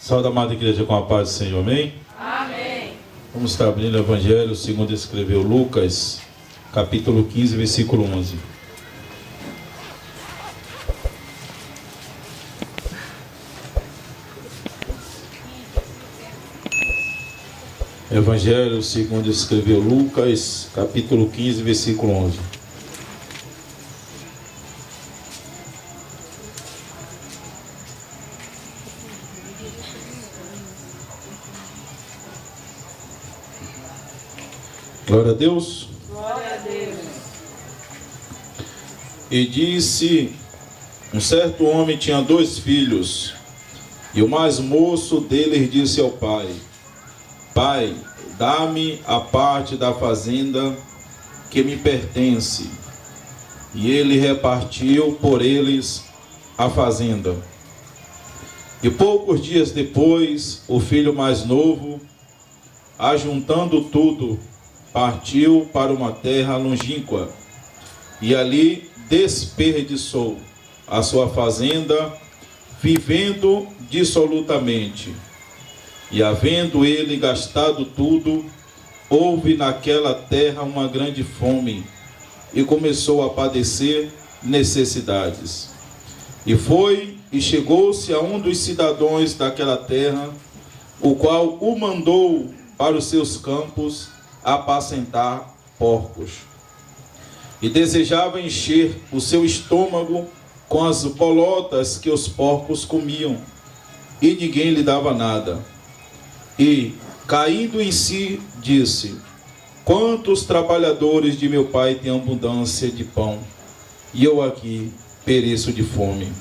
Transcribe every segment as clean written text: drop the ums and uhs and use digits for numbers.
Saúde, amada igreja, com a paz do Senhor, amém? Amém. Vamos estar abrindo o Evangelho segundo escreveu Lucas, capítulo 15, versículo 11. Evangelho segundo escreveu Lucas, capítulo 15, versículo 11. Glória a Deus. Glória a Deus. E disse: um certo homem tinha 2 filhos, e o mais moço deles disse ao pai: Pai, dá-me a parte da fazenda que me pertence. E ele repartiu por eles a fazenda. E poucos dias depois, o filho mais novo, ajuntando tudo, partiu para uma terra longínqua, e ali desperdiçou a sua fazenda, vivendo dissolutamente. E havendo ele gastado tudo, houve naquela terra uma grande fome, e começou a padecer necessidades. E foi e chegou-se a um dos cidadãos daquela terra, o qual o mandou para os seus campos apacentar porcos. E desejava encher o seu estômago com as bolotas que os porcos comiam, e ninguém lhe dava nada. E, caindo em si, disse: quantos trabalhadores de meu pai têm abundância de pão, e eu aqui pereço de fome.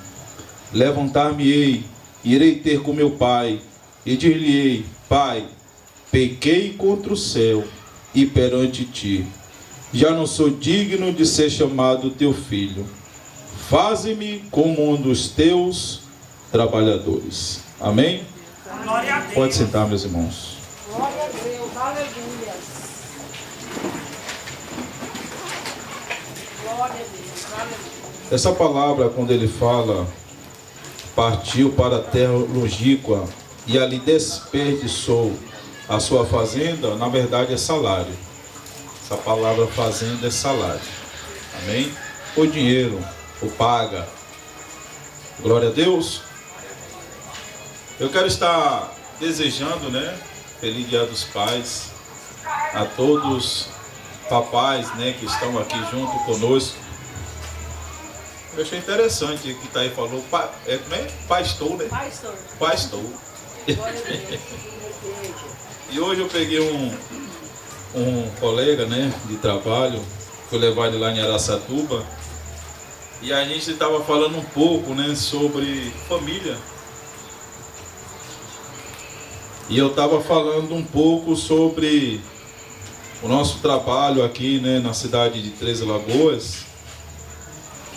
Levantar-me-ei, irei ter com meu pai, e dir-lhe-ei: Pai, pequei contra o céu e perante ti, já não sou digno de ser chamado teu filho. Faze-me como um dos teus trabalhadores. Amém? Glória a Deus. Pode sentar, meus irmãos. Glória a Deus. Aleluia. Glória a Deus. Aleluia. Essa palavra, quando ele fala, partiu para a terra longínqua e ali desperdiçou a sua fazenda, na verdade é salário. Essa palavra fazenda é salário. Amém? O dinheiro, o paga. Glória a Deus. Eu quero estar desejando, Feliz Dia dos Pais a todos papais, que estão aqui junto conosco. Eu achei interessante que tá aí falou, como é? Pastor, né? Pastor. Glória a Deus. E hoje eu peguei um colega, de trabalho, fui levar ele lá em Araçatuba, e a gente estava falando um pouco, sobre família. E eu estava falando um pouco sobre o nosso trabalho aqui, na cidade de Três Lagoas,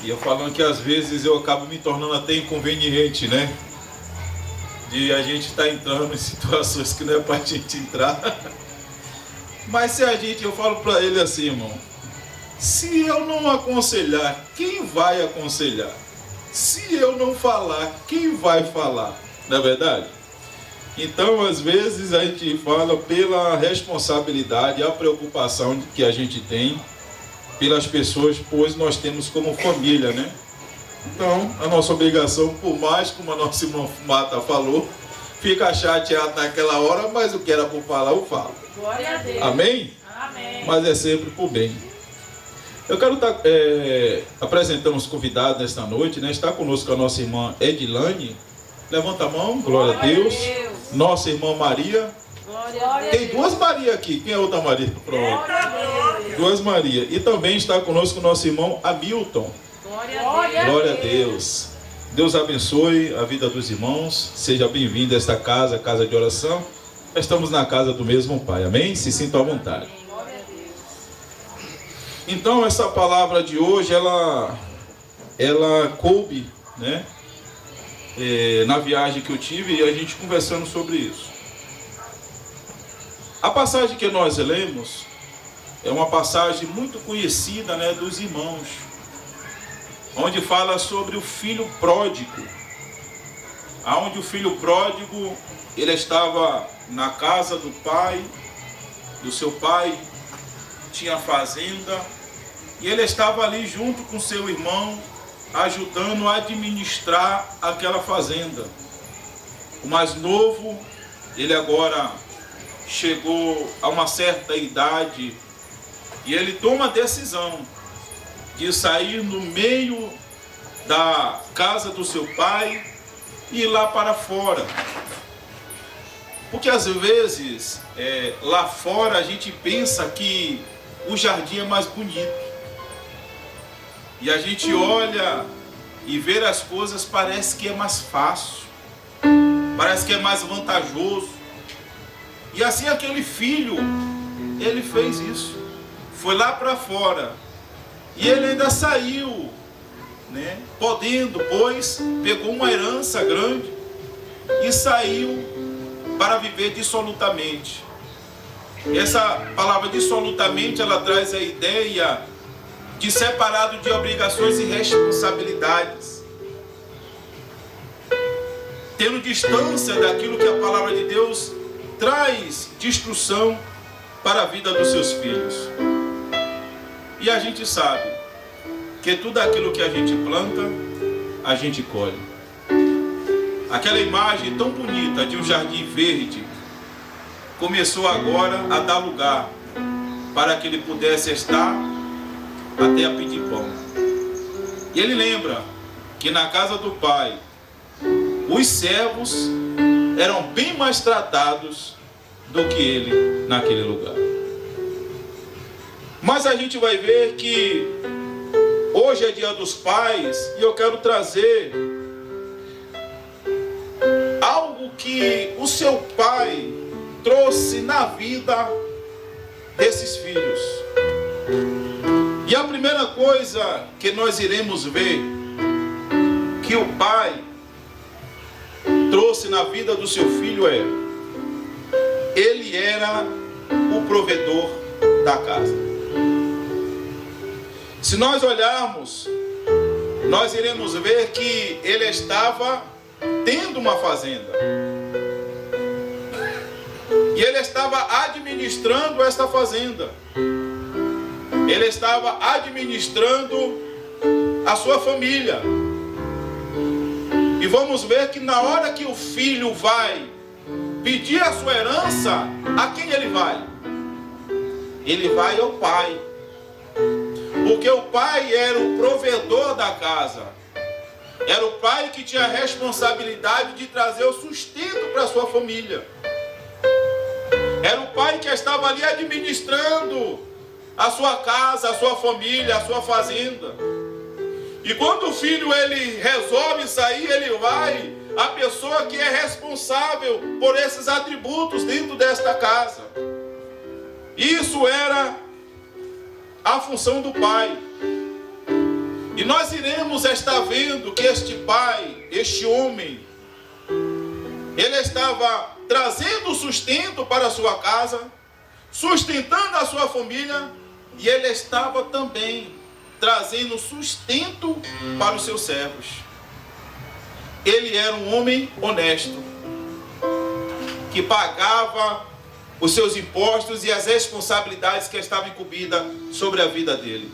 e eu falando que às vezes eu acabo me tornando até inconveniente, de a gente estar entrando em situações que não é para a gente entrar. Mas se eu falo para ele assim, irmão, se eu não aconselhar, quem vai aconselhar? Se eu não falar, quem vai falar? Não é verdade? Então, às vezes, a gente fala pela responsabilidade, a preocupação que a gente tem pelas pessoas, pois nós temos como família, Então, a nossa obrigação, por mais como a nossa irmã Mata falou, fica chateado naquela hora, mas o que era por falar, eu falo. Glória a Deus. Amém? Amém. Mas é sempre por bem. Eu quero estar apresentando os convidados nesta noite, Está conosco a nossa irmã Edilane. Levanta a mão, glória a Deus. Nossa irmã Maria. Glória a Deus. Tem 2 Maria aqui. Quem é a outra Maria? Pronto. 2 Maria. E também está conosco o nosso irmão Hamilton. Glória a Deus. Glória a Deus. Deus abençoe a vida dos irmãos. Seja bem-vindo a esta casa, casa de oração. Estamos na casa do mesmo Pai. Amém? Se sintam à vontade. Glória a Deus. Então, essa palavra de hoje, ela coube, na viagem que eu tive, e a gente conversando sobre isso. A passagem que nós lemos é uma passagem muito conhecida, dos irmãos, onde fala sobre o filho pródigo. aonde o filho pródigo, ele estava na casa do pai, do seu pai, tinha fazenda, e ele estava ali junto com seu irmão, ajudando a administrar aquela fazenda. O mais novo, ele agora chegou a uma certa idade, e ele toma a decisão de sair no meio da casa do seu pai e ir lá para fora. Porque às vezes, lá fora a gente pensa que o jardim é mais bonito. E a gente olha e vê as coisas, parece que é mais fácil. Parece que é mais vantajoso. E assim aquele filho, ele fez isso. Foi lá para fora. E ele ainda saiu, né, podendo, pois pegou uma herança grande e saiu para viver dissolutamente. Essa palavra dissolutamente, ela traz a ideia de separado de obrigações e responsabilidades, tendo distância daquilo que a palavra de Deus traz de instrução para a vida dos seus filhos. E a gente sabe que tudo aquilo que a gente planta, a gente colhe. Aquela imagem tão bonita de um jardim verde começou agora a dar lugar para que ele pudesse estar até a pedir pão. E ele lembra que na casa do pai, os servos eram bem mais tratados do que ele naquele lugar. Mas a gente vai ver que hoje é dia dos pais e eu quero trazer algo que o seu pai trouxe na vida desses filhos. E a primeira coisa que nós iremos ver que o pai trouxe na vida do seu filho ele era o provedor da casa. Se nós olharmos, nós iremos ver que ele estava tendo uma fazenda. E ele estava administrando esta fazenda. Ele estava administrando a sua família. E vamos ver que na hora que o filho vai pedir a sua herança, a quem ele vai? Ele vai ao pai. Porque o pai era o provedor da casa. Era o pai que tinha a responsabilidade de trazer o sustento para a sua família. Era o pai que estava ali administrando a sua casa, a sua família, a sua fazenda. E quando o filho ele resolve sair, ele vai, a pessoa que é responsável por esses atributos dentro desta casa. Isso era a função do pai. E nós iremos estar vendo que este pai, este homem, ele estava trazendo sustento para a sua casa, sustentando a sua família, e ele estava também trazendo sustento para os seus servos. Ele era um homem honesto, que pagava os seus impostos e as responsabilidades que estavam incumbidas sobre a vida dele.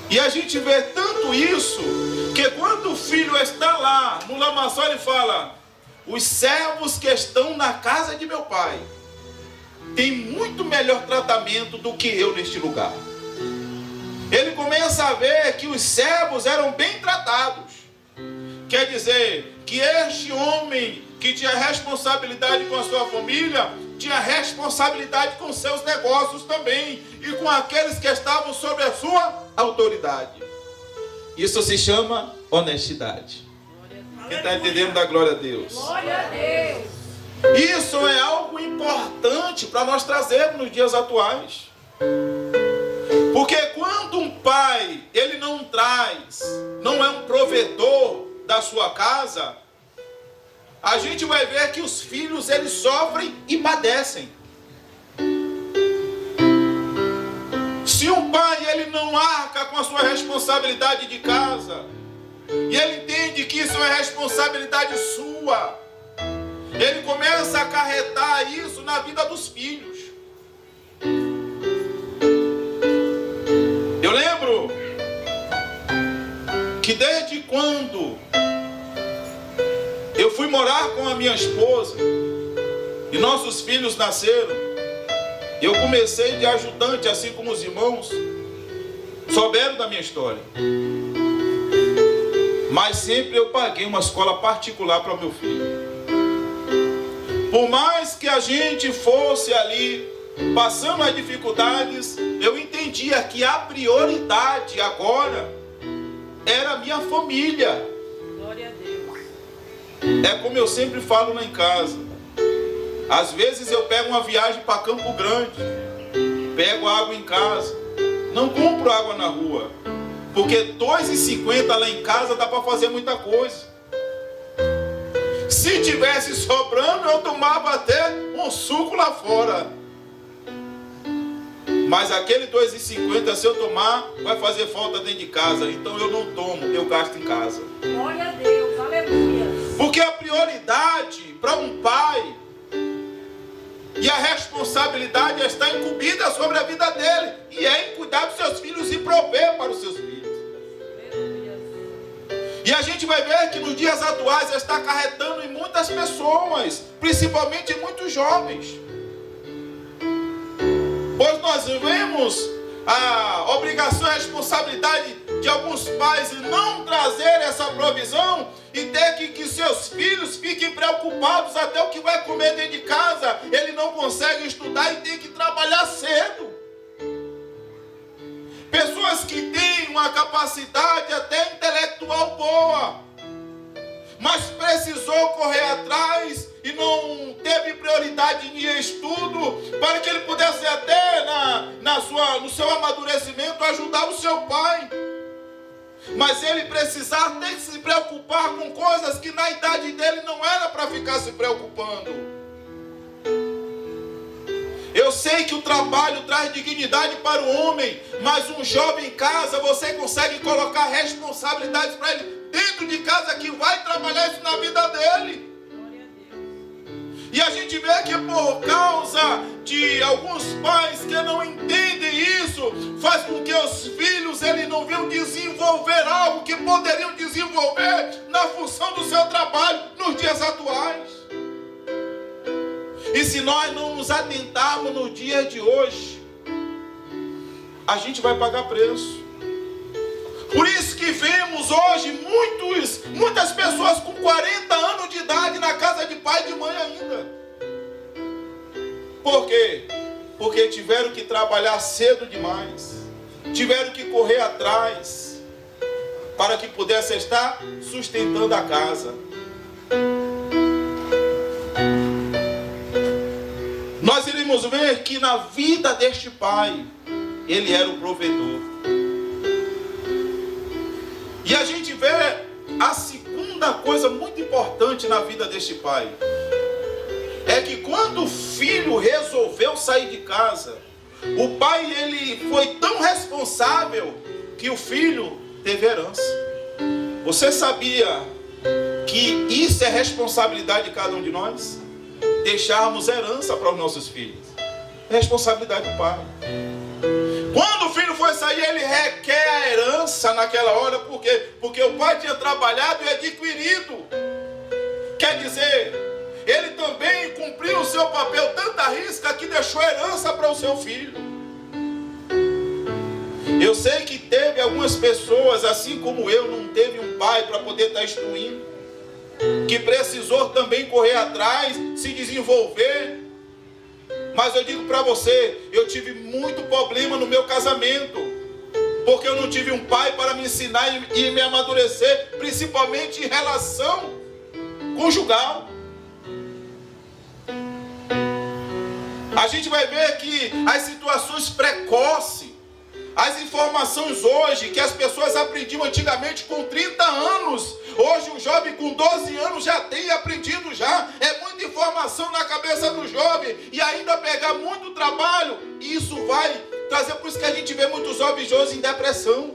E a gente vê tanto isso, que quando o filho está lá no lamaçal, ele fala: os servos que estão na casa de meu pai têm muito melhor tratamento do que eu neste lugar. Ele começa a ver que os servos eram bem tratados. Quer dizer, que este homem que tinha responsabilidade com a sua família, tinha responsabilidade com seus negócios também, e com aqueles que estavam sob a sua autoridade. Isso se chama honestidade. Quem está entendendo, dá glória a Deus. Glória a Deus. Isso é algo importante para nós trazermos nos dias atuais. Porque quando um pai, ele não traz, não é um provedor da sua casa, a gente vai ver que os filhos, eles sofrem e padecem. Se um pai, ele não arca com a sua responsabilidade de casa, e ele entende que isso é responsabilidade sua, ele começa a acarretar isso na vida dos filhos. Eu lembro que desde quando eu fui morar com a minha esposa e nossos filhos nasceram, eu comecei de ajudante, assim como os irmãos souberam da minha história. Mas sempre eu paguei uma escola particular para o meu filho. Por mais que a gente fosse ali passando as dificuldades, eu entendia que a prioridade agora era a minha família. Glória a Deus. É como eu sempre falo lá em casa. Às vezes eu pego uma viagem para Campo Grande, pego água em casa, não compro água na rua, porque R$2,50 lá em casa dá para fazer muita coisa. Se tivesse sobrando, eu tomava até um suco lá fora. Mas aquele R$2,50, se eu tomar, vai fazer falta dentro de casa. Então eu não tomo, eu gasto em casa. Glória a Deus, aleluia. Porque a prioridade para um pai e a responsabilidade está incumbida sobre a vida dele, e é em cuidar dos seus filhos e prover para os seus filhos. Aleluia. E a gente vai ver que nos dias atuais está acarretando em muitas pessoas, principalmente em muitos jovens. Pois nós vemos a obrigação e a responsabilidade de alguns pais não trazer essa provisão e ter que seus filhos fiquem preocupados até o que vai comer dentro de casa. Ele não consegue estudar e tem que trabalhar cedo. Pessoas que têm uma capacidade até intelectual boa, mas precisou correr atrás e não teve prioridade em estudo, para que ele pudesse até no seu amadurecimento ajudar o seu pai. Mas ele precisava ter que se preocupar com coisas que na idade dele não era para ficar se preocupando. Eu sei que o trabalho traz dignidade para o homem, mas um jovem em casa, você consegue colocar responsabilidades para ele dentro de casa, que vai trabalhar isso na vida dele. Glória a Deus. E a gente vê que por causa de alguns pais que não entendem isso, faz com que os filhos eles não venham desenvolver algo que poderiam desenvolver na função do seu trabalho nos dias atuais. E se nós não nos atentarmos no dia de hoje, a gente vai pagar preço. Por isso que vemos hoje muitas pessoas com 40 anos de idade na casa de pai e de mãe ainda. Por quê? Porque tiveram que trabalhar cedo demais, tiveram que correr atrás, para que pudesse estar sustentando a casa. Nós iremos ver que na vida deste pai, ele era o provedor. E a gente vê a segunda coisa muito importante na vida deste pai. É que quando o filho resolveu sair de casa, o pai ele foi tão responsável que o filho teve herança. Você sabia que isso é responsabilidade de cada um de nós? Deixarmos herança para os nossos filhos. É responsabilidade do pai. Quando o filho foi sair, ele requer a herança naquela hora. Por quê? Porque o pai tinha trabalhado e adquirido. Quer dizer, ele também cumpriu o seu papel tanta risca que deixou herança para o seu filho. Eu sei que teve algumas pessoas, assim como eu, não teve um pai para poder estar instruindo, que precisou também correr atrás, se desenvolver. Mas eu digo para você, eu tive muito problema no meu casamento, porque eu não tive um pai para me ensinar e me amadurecer, principalmente em relação conjugal. A gente vai ver que as situações precoces, as informações hoje que as pessoas aprendiam antigamente com 30 anos, hoje um jovem com 12 anos já tem aprendido já. É muita informação na cabeça do jovem e ainda pegar muito trabalho. E isso vai trazer, por isso que a gente vê muitos jovens hoje em depressão.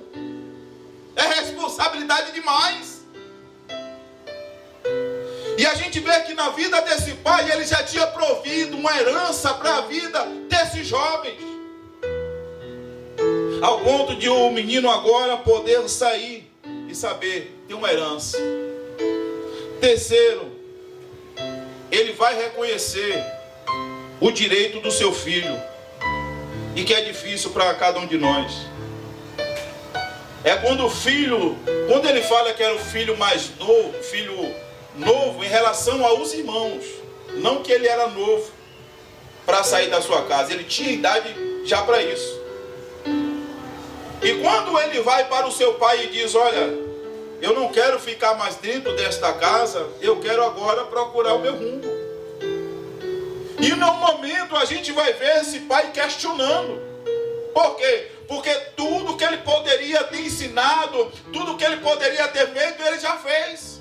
É responsabilidade demais. E a gente vê que na vida desse pai, ele já tinha provido uma herança para a vida desses jovens. Ao ponto de o menino agora poder sair e saber, tem uma herança. Terceiro, ele vai reconhecer o direito do seu filho. E que é difícil para cada um de nós. É quando o filho, quando ele fala que era o filho mais novo, filho novo em relação aos irmãos. Não que ele era novo para sair da sua casa, ele tinha idade já para isso. E quando ele vai para o seu pai e diz, olha, eu não quero ficar mais dentro desta casa, eu quero agora procurar o meu rumo. E no momento a gente vai ver esse pai questionando. Por quê? Porque tudo que ele poderia ter ensinado, tudo que ele poderia ter feito, ele já fez.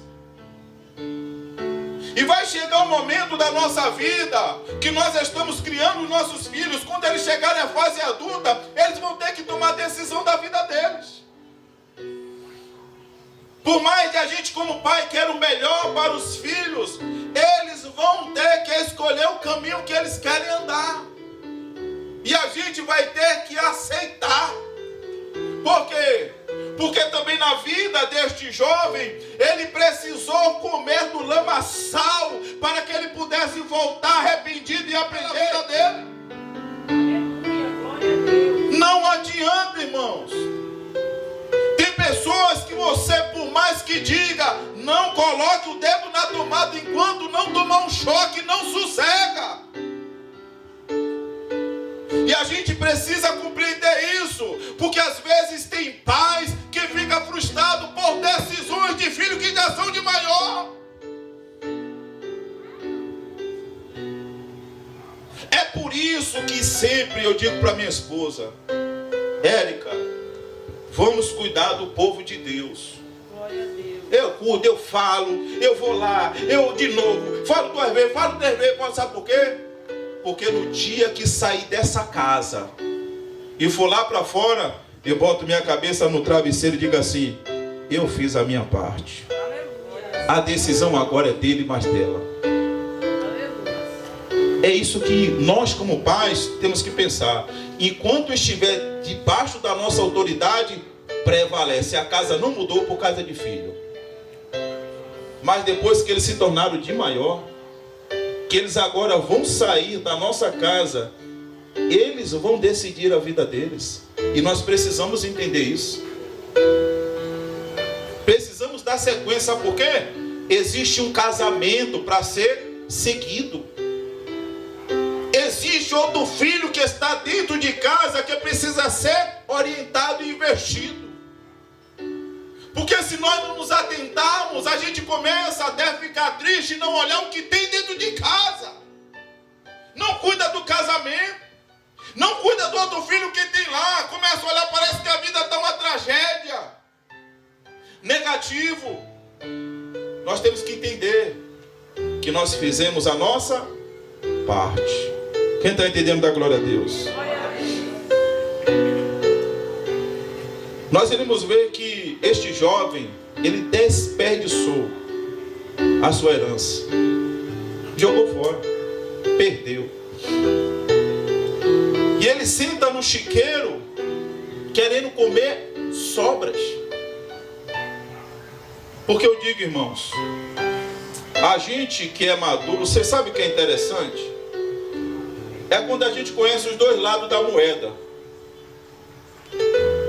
E vai chegar um momento da nossa vida que nós estamos criando os nossos filhos. Quando eles chegarem à fase adulta, eles vão ter que tomar a decisão da vida deles. Por mais que a gente como pai queira o melhor para os filhos, eles vão ter que escolher o caminho que eles querem andar. E a gente vai ter que aceitar. Por quê? Porque também na vida deste jovem, ele precisou comer do lamaçal para que ele pudesse voltar arrependido e aprender a vida dele. Aleluia, glória a Deus. Não adianta, irmãos. Tem pessoas que você, por mais que diga, não coloque o dedo na tomada enquanto não tomar um choque, não sossega. E a gente precisa compreender isso, porque às vezes tem pais que ficam frustrados por decisões de filhos que já são de maior. É por isso que sempre eu digo para minha esposa, Érica, vamos cuidar do povo de Deus. Glória a Deus. Eu cuido, eu falo, eu vou lá, eu de novo, falo 2 vezes, sabe por quê? Porque no dia que sair dessa casa e for lá para fora, eu boto minha cabeça no travesseiro e digo assim, eu fiz a minha parte. Aleluia. A decisão agora é dele, mas dela. Aleluia. É isso que nós como pais temos que pensar. Enquanto estiver debaixo da nossa autoridade, prevalece. A casa não mudou por causa de filho. Mas depois que eles se tornaram de maior, que eles agora vão sair da nossa casa, eles vão decidir a vida deles. E nós precisamos entender isso. Precisamos dar sequência, porque existe um casamento para ser seguido. Existe outro filho que está dentro de casa que precisa ser orientado e investido. Porque se nós não nos atentarmos, a gente começa até a ficar triste e não olhar o que tem dentro de casa. Não cuida do casamento. Não cuida do outro filho que tem lá. Começa a olhar, parece que a vida está uma tragédia. Negativo. Nós temos que entender que nós fizemos a nossa parte. Quem está entendendo, dá glória a Deus. Glória a Deus. Nós iremos ver que este jovem, ele desperdiçou a sua herança. Jogou fora. Perdeu. E ele senta no chiqueiro, querendo comer sobras. Porque eu digo, irmãos, a gente que é maduro, você sabe o que é interessante? É quando a gente conhece os dois lados da moeda.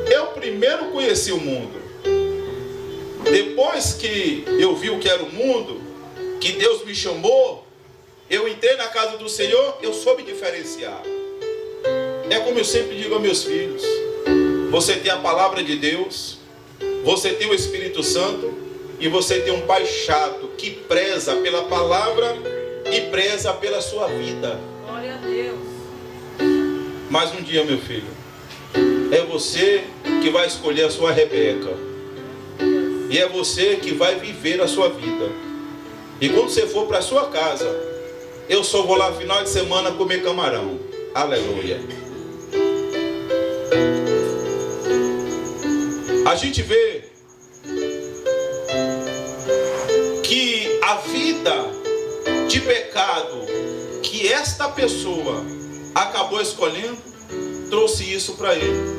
Eu primeiro conheci o mundo. Depois que eu vi o que era o mundo, que Deus me chamou, eu entrei na casa do Senhor, eu soube diferenciar. É como eu sempre digo aos meus filhos: você tem a palavra de Deus, você tem o Espírito Santo, e você tem um pai chato que preza pela palavra e preza pela sua vida. Glória a Deus. Mas um dia, meu filho, é você que vai escolher a sua Rebeca. E é você que vai viver a sua vida. E quando você for para a sua casa, eu só vou lá final de semana comer camarão. Aleluia. A gente vê pecado que esta pessoa acabou escolhendo trouxe isso para ele.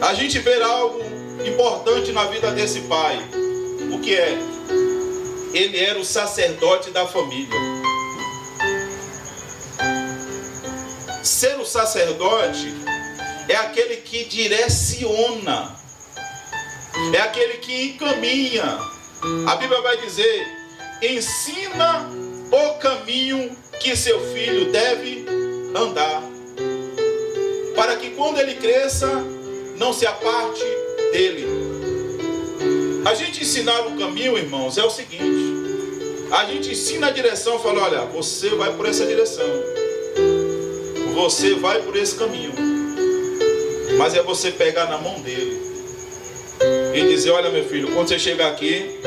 A gente vê algo importante na vida desse pai. O que é? Ele era o sacerdote da família. Ser o sacerdote é aquele que direciona, é aquele que encaminha. A Bíblia vai dizer: ensina o caminho que seu filho deve andar, para que quando ele cresça, não se aparte dele. A gente ensinar o caminho, irmãos, é o seguinte: a gente ensina a direção, fala: olha, você vai por essa direção, você vai por esse caminho. Mas é você pegar na mão dele e dizer: olha, meu filho, quando você chegar aqui,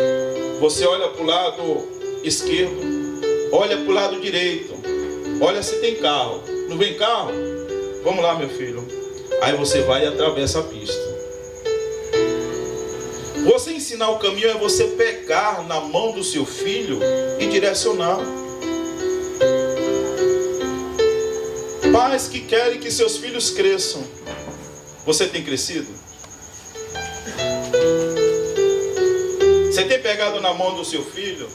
você olha para o lado esquerdo, olha para o lado direito, olha se tem carro. Não vem carro? Vamos lá, meu filho. Aí você vai e atravessa a pista. Você ensinar o caminho é você pegar na mão do seu filho e direcionar. Pais que querem que seus filhos cresçam. Você tem crescido? Você tem pegado na mão do seu filho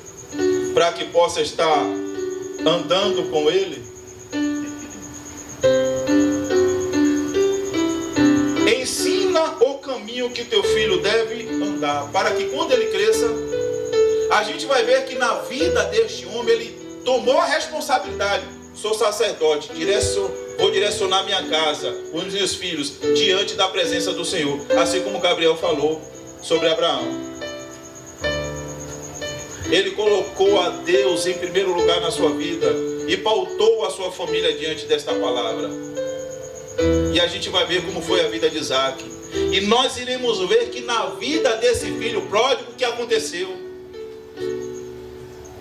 para que possa estar andando com ele? Ensina o caminho que teu filho deve andar, para que quando ele cresça, a gente vai ver que na vida deste homem ele tomou a responsabilidade. Sou sacerdote, vou direcionar minha casa, os meus filhos, diante da presença do Senhor. Assim como Gabriel falou sobre Abraão. Ele colocou a Deus em primeiro lugar na sua vida e pautou a sua família diante desta palavra. E a gente vai ver como foi a vida de Isaac. E nós iremos ver que na vida desse filho pródigo, o que aconteceu?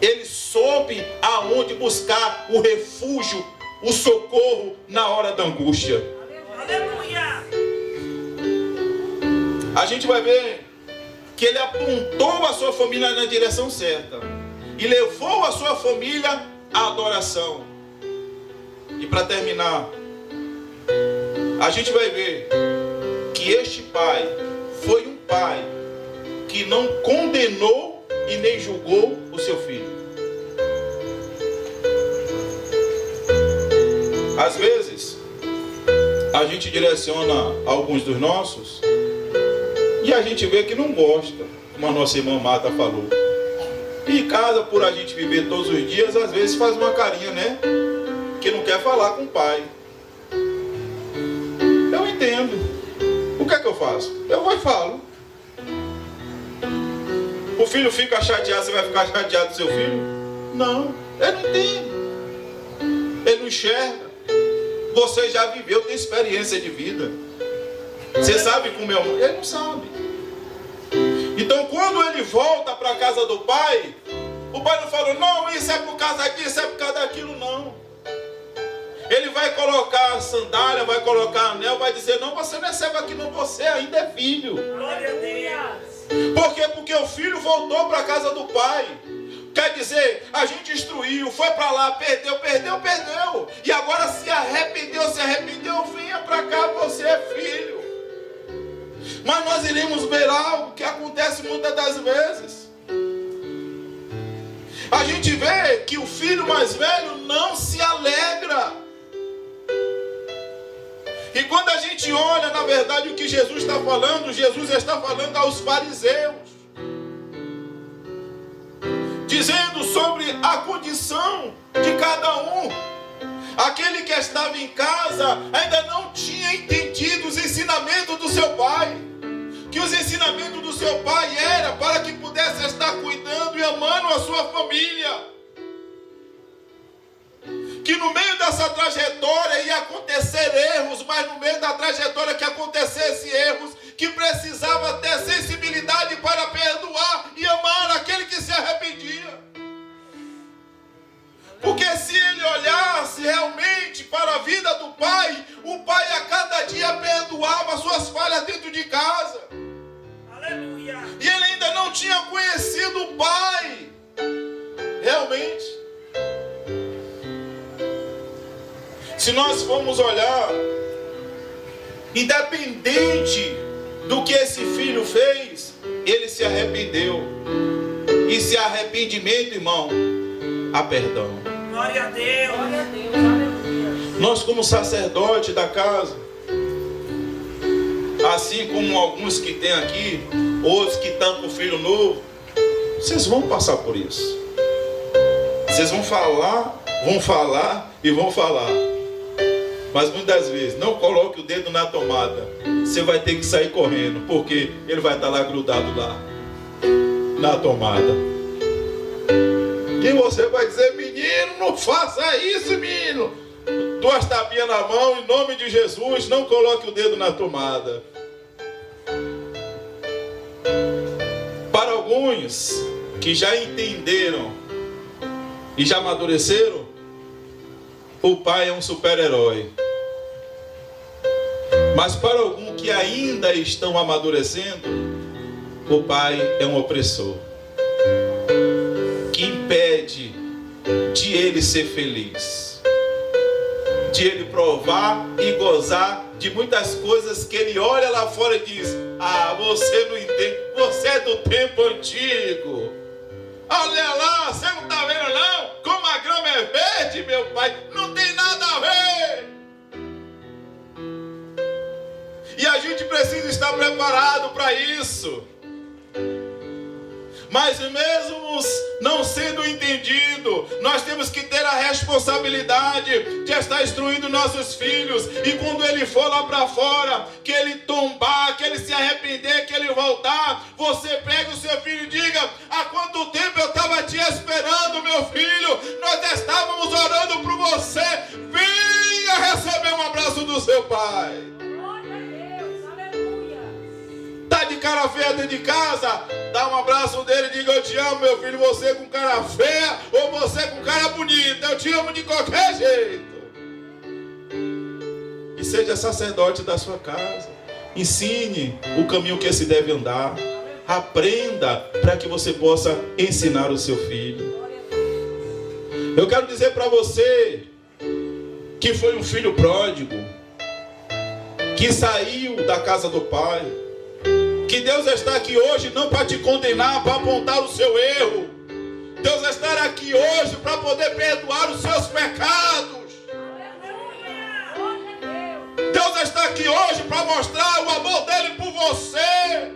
Ele soube aonde buscar o refúgio, o socorro na hora da angústia. Aleluia! A gente vai ver que ele apontou a sua família na direção certa e levou a sua família à adoração. E para terminar, a gente vai ver que este pai foi um pai que não condenou e nem julgou o seu filho. Às vezes, a gente direciona alguns dos nossos e a gente vê que não gosta, como a nossa irmã Marta falou. E em casa, por a gente viver todos os dias, às vezes faz uma carinha, né? Que não quer falar com o pai. Eu entendo. O que é que eu faço? Eu vou e falo. O filho fica chateado, você vai ficar chateado do seu filho? Não, ele não entende. Ele não enxerga. Você já viveu, tem experiência de vida. Você sabe como é o mundo? Ele não sabe. Então quando ele volta para a casa do pai, o pai não falou: não, isso é por causa disso, isso é por causa daquilo, não. Ele vai colocar a sandália, vai colocar anel, vai dizer: não, você não recebe aqui, não, você ainda é filho. Glória a Deus! Por quê? Porque o filho voltou para a casa do pai. Quer dizer, a gente instruiu, foi para lá, perdeu. E agora se arrependeu, venha para cá, você é filho. Mas nós iremos ver algo que acontece muitas das vezes. A gente vê que o filho mais velho não se alegra. E quando a gente olha, na verdade, o que Jesus está falando aos fariseus, dizendo sobre a condição de cada um. Aquele que estava em casa ainda não tinha entendido os ensinamentos do seu pai. Que os ensinamentos do seu pai era para que pudesse estar cuidando e amando a sua família. Que no meio dessa trajetória ia acontecer erros, mas no meio da trajetória que acontecesse erros, que precisava ter sensibilidade para perdoar e amar aquele que se arrependia. Porque se ele olhasse realmente para a vida do pai, o pai a cada dia perdoava suas falhas dentro de casa. Aleluia! E ele ainda não tinha conhecido o pai. Se nós formos olhar, independente do que esse filho fez, ele se arrependeu. E se arrependimento, irmão, há perdão. Glória a Deus. Glória a Deus, aleluia. Nós, como sacerdote da casa, assim como alguns que tem aqui, outros que estão com o filho novo, vocês vão passar por isso. Vocês vão falar e vão falar. Mas muitas vezes, não coloque o dedo na tomada. Você vai ter que sair correndo, porque ele vai estar lá grudado lá, na tomada. E você vai dizer: menino, não faça isso, menino. Duas tapinhas na mão, em nome de Jesus, não coloque o dedo na tomada. Para alguns que já entenderam e já amadureceram, o pai é um super-herói. Mas para alguns que ainda estão amadurecendo, o pai é um opressor, que impede de ele ser feliz, de ele provar e gozar de muitas coisas que ele olha lá fora e diz: ah, você não entende, você é do tempo antigo. Olha lá, você não está vendo não? Como a grama é verde, meu pai, não tem nada a ver. E a gente precisa estar preparado para isso. Mas mesmo não sendo entendido, nós temos que ter a responsabilidade de estar instruindo nossos filhos. E quando ele for lá para fora, que ele tombar, que ele se arrepender, que ele voltar, você pega o seu filho e diga: há quanto tempo eu estava te esperando, meu filho? Nós estávamos orando por você. Venha receber um abraço do seu pai. Glória a Deus, aleluia. Tá de cara feia dentro de casa? Dá um abraço dele e diga: eu te amo, meu filho. Você com cara feia ou você com cara bonita, eu te amo de qualquer jeito. E seja sacerdote da sua casa. Ensine o caminho que se deve andar. Aprenda para que você possa ensinar o seu filho. Eu quero dizer para você que foi um filho pródigo, que saiu da casa do pai, que Deus está aqui hoje não para te condenar, para apontar o seu erro. Deus está aqui hoje para poder perdoar os seus pecados. Deus está aqui hoje para mostrar o amor dele por você.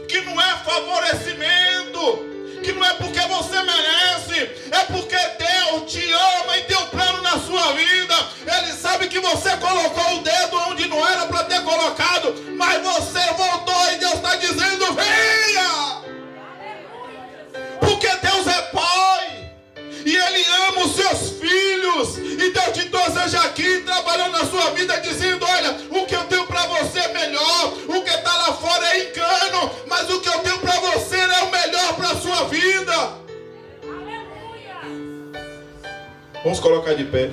Que não é favorecimento, que não é porque você merece, é porque Deus te ama e tem um plano na sua vida. Ele sabe que você colocou o dedo onde não era para ter colocado, mas você voltou e Deus está dizendo: venha! Porque Deus é Pai e Ele ama os seus filhos, e Deus te deseja aqui trabalhando na sua vida, dizendo: olha, o que eu tenho para você é melhor, o que está lá fora é engano, mas o que eu tenho para você é o melhor para a sua vida. Aleluia. Vamos colocar de pé.